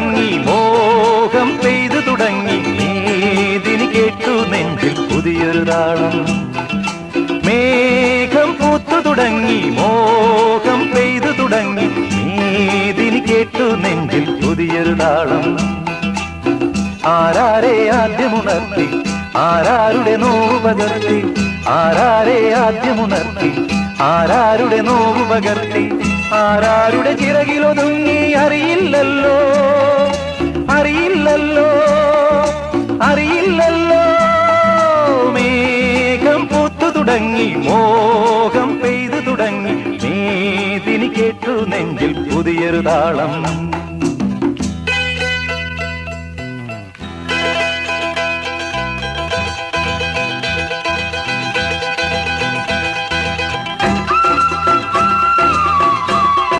തുടങ്ങി മോഹം പെയ്തു തുടങ്ങി മേദിനി കേട്ടു നെഞ്ചിൽ പുതിയൊരു താളം മേഘം പൂത്തു തുടങ്ങി മോഹം പെയ്തു തുടങ്ങി മേദിനി കേട്ടു നെഞ്ചിൽ പുതിയൊരു താളം ആരാരെ ആദ്യമുണർത്തി ആരാരുടെ നോവ് പകർത്തി ആരാരെ ആദ്യമുണർത്തി ആരാരുടെ നോവ് പകർത്തി ആരാരുടെ ചിറകിലൊതുങ്ങി അറിയില്ലല്ലോ അറിയില്ലല്ലോ അറിയില്ലല്ലോ മേഘം പൂത്തു തുടങ്ങി മോഹം പെയ്തു തുടങ്ങി മേദിനി കേട്ടു നെഞ്ചിൽ പുതിയൊരു താളം